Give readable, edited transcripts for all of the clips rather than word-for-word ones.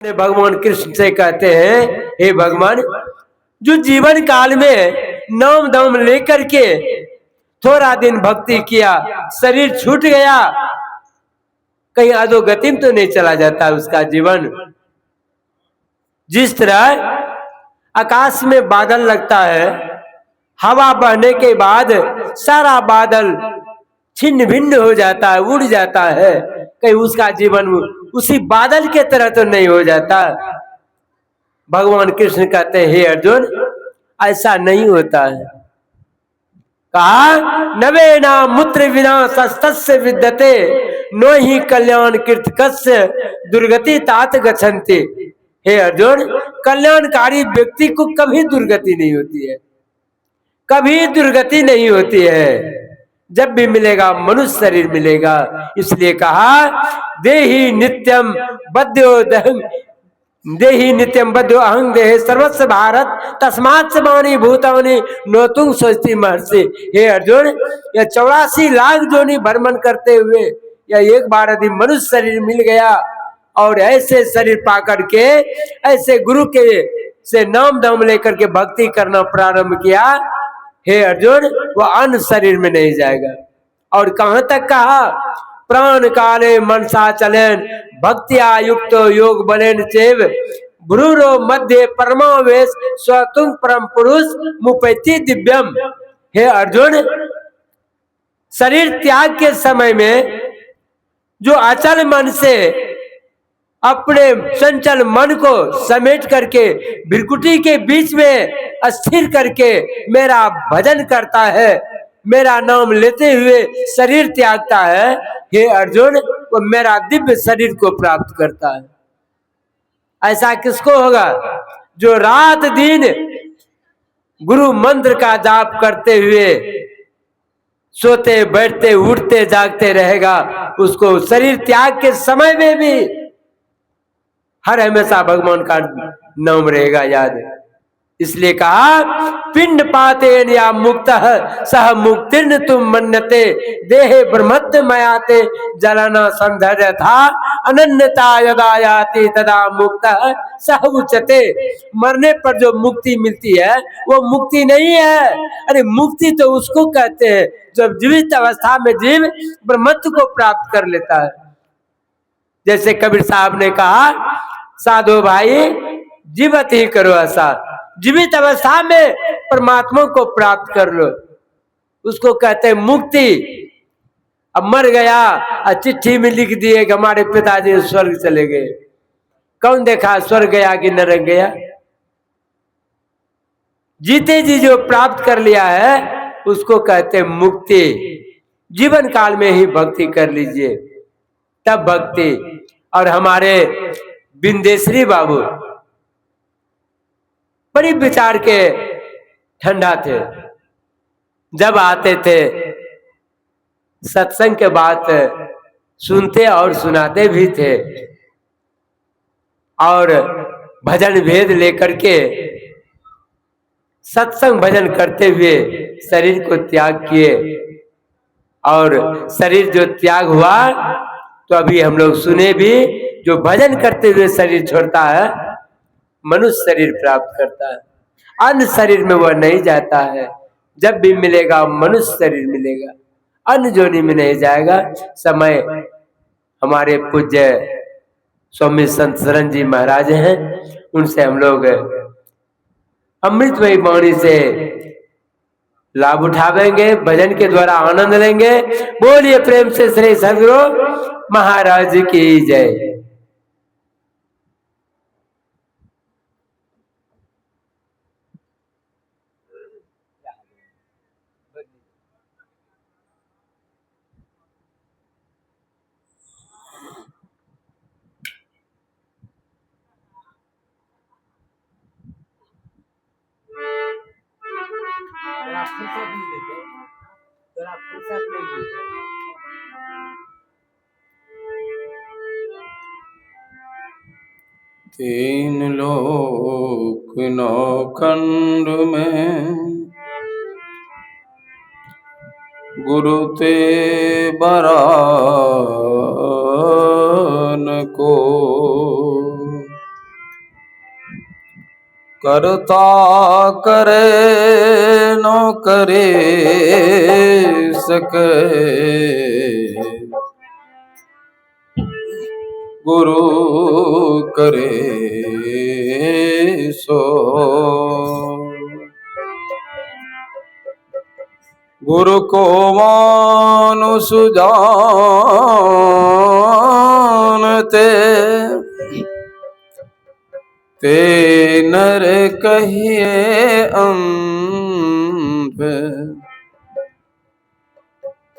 भगवान कृष्ण से कहते हैं, हे भगवान, जो जीवन काल में नाम दाम लेकर के थोड़ा दिन भक्ति किया, शरीर छूट गया, कहीं अधोगति में तो नहीं चला जाता उसका जीवन। जिस तरह आकाश में बादल लगता है, हवा बहने के बाद सारा बादल छिन्न भिन्न हो जाता है, उड़ जाता है, कहीं उसका जीवन उसी बादल के तरह तो नहीं हो जाता। भगवान कृष्ण कहते हैं, हे अर्जुन, ऐसा नहीं होता है। कहा, नवे ना मूत्र विनाशस्तस्य विद्यते नो ही कल्याण कृतकस्य दुर्गति तात गच्छन्ति। हे अर्जुन, कल्याणकारी व्यक्ति को कभी दुर्गति नहीं होती है, कभी दुर्गति नहीं होती है। जब भी मिलेगा मनुष्य शरीर मिलेगा। इसलिए कहा, देहि नित्यम बद्यो देहि नित्यम बद्यो अहं देहे सर्वस्व भारत तस्मात् समानि भूतानि नो तुम सोचती महर्षि। हे अर्जुन, यह 84 लाख जोनि भ्रमण करते हुए या एक बार यदि मनुष्य शरीर मिल गया और ऐसे शरीर पा करके ऐसे गुरु के से नाम दाम लेकर के भक्ति करना प्रारंभ किया, हे अर्जुन, वह अन्य शरीर में नहीं जाएगा। और कहां तक कहा, प्राण काले मनसा चलेन भक्तिया युक्त योग बलेन चेव भ्रूरो मध्य परमावेश स्वतुंग परम पुरुष मुपैति दिव्यम। हे अर्जुन, शरीर त्याग के समय में जो अचल मन से अपने चंचल मन को समेट करके भृकुटी के बीच में स्थिर करके मेरा भजन करता है, मेरा नाम लेते हुए शरीर त्यागता है, हे अर्जुन, वो मेरा दिव्य शरीर को प्राप्त करता है। ऐसा किसको होगा? जो रात दिन गुरु मंत्र का जाप करते हुए सोते बैठते उठते जागते रहेगा, उसको शरीर त्याग के समय में भी हर हमेशा भगवान का नाम रहेगा याद। इसलिए कहा, पिंड पातेन या मुक्त सह मुक्तिर्न तुम मन्यते देहे ब्रह्मत्व मयाते जलना संधर्य था अनन्यता यदा याति तदा मुक्त सह उच्यते। मरने पर जो मुक्ति मिलती है वो मुक्ति नहीं है। अरे मुक्ति तो उसको कहते हैं जब जीवित अवस्था में जीव ब्रह्मत्व को प्राप्त कर लेता है। जैसे कबीर साहब ने कहा, साधो भाई जीवित ही करो, ऐसा जीवित अवस्था में परमात्मा को प्राप्त कर लो, उसको कहते हैं मुक्ति। अब मर गया और चिट्ठी में लिख दिए कि हमारे पिताजी स्वर्ग चले गए, कौन देखा स्वर्ग गया कि नरक गया? जीते जी जो प्राप्त कर लिया है उसको कहते हैं मुक्ति। जीवन काल में ही भक्ति कर लीजिए, तब भक्ति। और हमारे बिंदेश्वरी बाबू बड़ी विचार के ठंडा थे, जब आते थे सत्संग के बात सुनते और सुनाते भी थे, और भजन भेद लेकर के सत्संग भजन करते हुए शरीर को त्याग किए। और शरीर जो त्याग हुआ तो अभी हम लोग सुने भी, जो भजन करते हुए शरीर छोड़ता है मनुष्य शरीर प्राप्त करता है, अन्य शरीर में वह नहीं जाता है। जब भी मिलेगा मनुष्य शरीर मिलेगा, अन्य जोनि में नहीं जाएगा। समय हमारे पूज्य स्वामी संत शरण जी महाराज हैं, उनसे हम लोग अमृतमयी वाणी से लाभ उठावेंगे, भजन के द्वारा आनंद लेंगे। बोलिए प्रेम से श्री सदगुरु महाराज की जय। तीन लोक नौ खंड में गुरु ते बरान को, करता करे नो करे सके, गुरु करे सो। गुरु को मानुष जानते, ते नर कहिए अंध।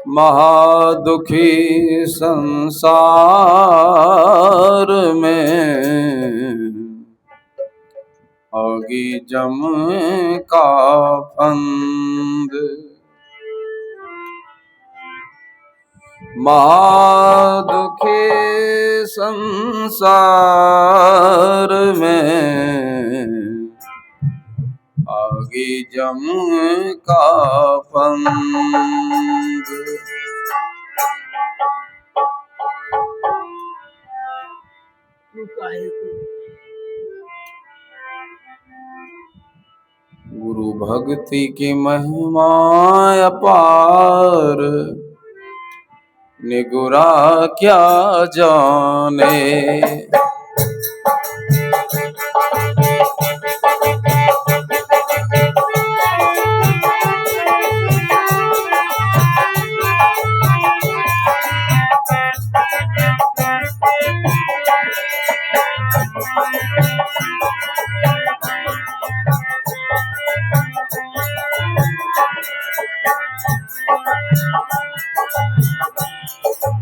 महादुखी संसार में, आगी जम का फंद। महादुखी संसार में, आगे जम का फंद। गुरु भक्ति की महिमा अपार, निगुरा क्या जाने।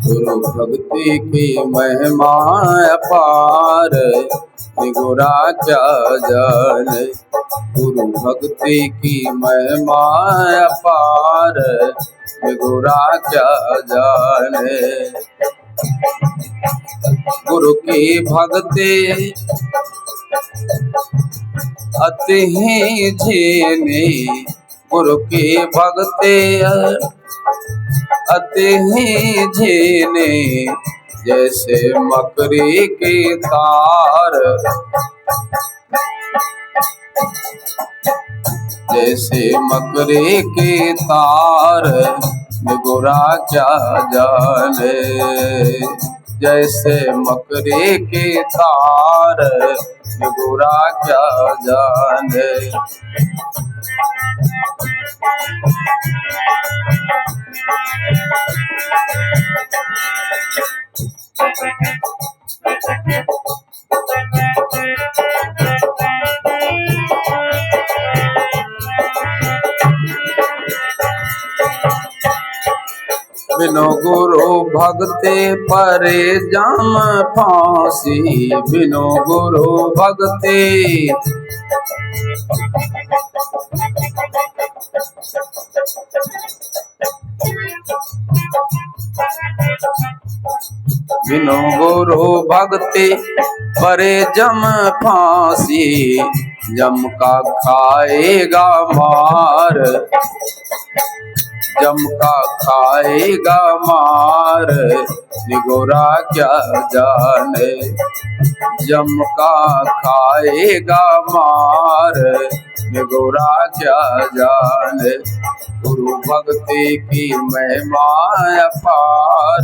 गुरु भक्ति की महिमा अपार, निगुरा क्या जाने। गुरु भक्ति की महिमा अपार, निगुरा क्या जाने। गुरु की भक्ति अति ही झीनी, गुरु की भक्ति अति ही झीनी। जैसे मकड़ी की तार, जैसे मकड़ी की तार, निगुरा क्या जाने। जैसे मकड़ी की तार, निगुरा क्या जाने। बिनु गुरु भक्ति परे जाम फांसी। बिनु गुरु भक्ति बिनु गुरु भक्ति परे जम फांसी। जम का खाएगा मार, जम का खाएगा मार, निगुरा क्या जाने। जम का खाएगा मार, निगुरा क्या जाने। गुरु भक्ति की महिमा अपार,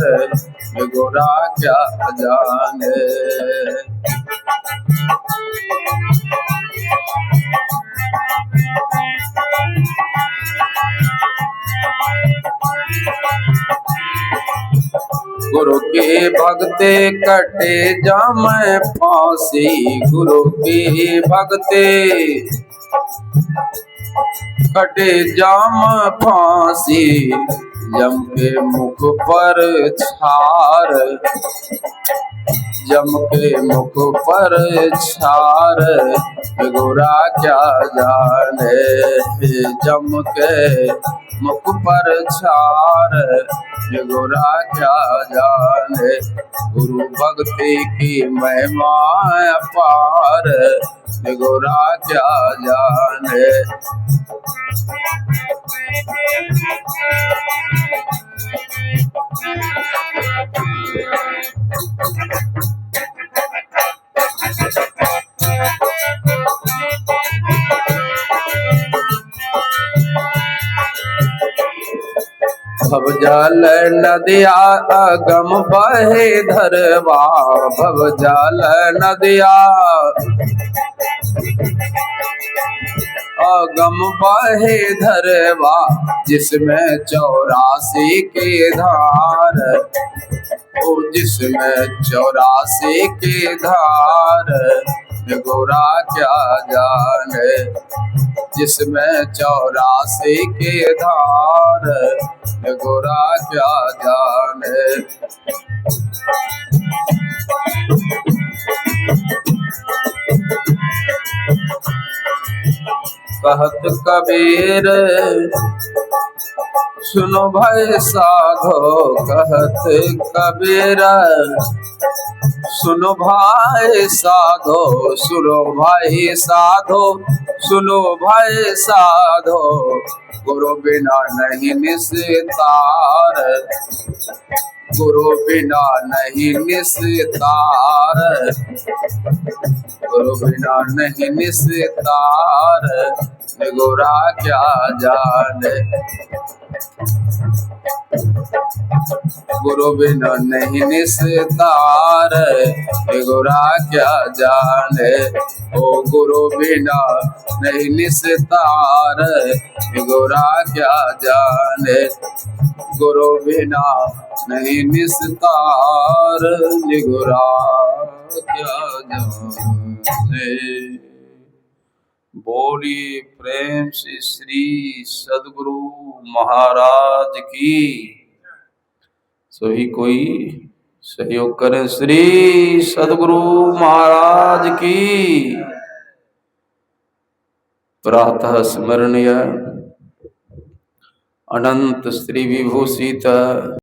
निगुरा क्या जाने। गुरु की भक्ति कटे जाम फांसी। गुरु की भक्ति कटे जाम फांसी। जम के मुख पर छार, जम के मुख पर छार, निगुरा क्या जाने। जम के मुख पर छार, निगुरा क्या जाने। गुरु भक्ति की महिमा अपार, निगुरा क्या जाने। भव जल नदिया अगम बहे धरवा, भव जल नदिया अगम बहे धरवा, जिसमें 84 के धार, ओ जिसमें 84 के धार, गोरा क्या जाने, जिसमें 84 के धार, गोरा क्या जाने। कहत कबीर सुनो भाई साधो, कहत कबीर सुनो भाई साधो, सुनो भाई साधो, सुनो भाई साधो, गुरु बिना नहीं निस्तार, गुरु बिना नहीं निस्तार, गुरु बिना नहीं निस्तार, गोरा क्या जाने, गुरु बिना नहीं निस्तार, गोरा क्या जाने, ओ गुरु बिना नहीं निस्तार, गोरा क्या जाने, गुरु बिना नहीं निस्तार, गोरा क्या जाने। बोलिए प्रेम से श्री सद्गुरु महाराज की। सभी कोई सहयोग करें। श्री सद्गुरु महाराज की। प्रातः स्मरणीय अनंत श्री विभूषित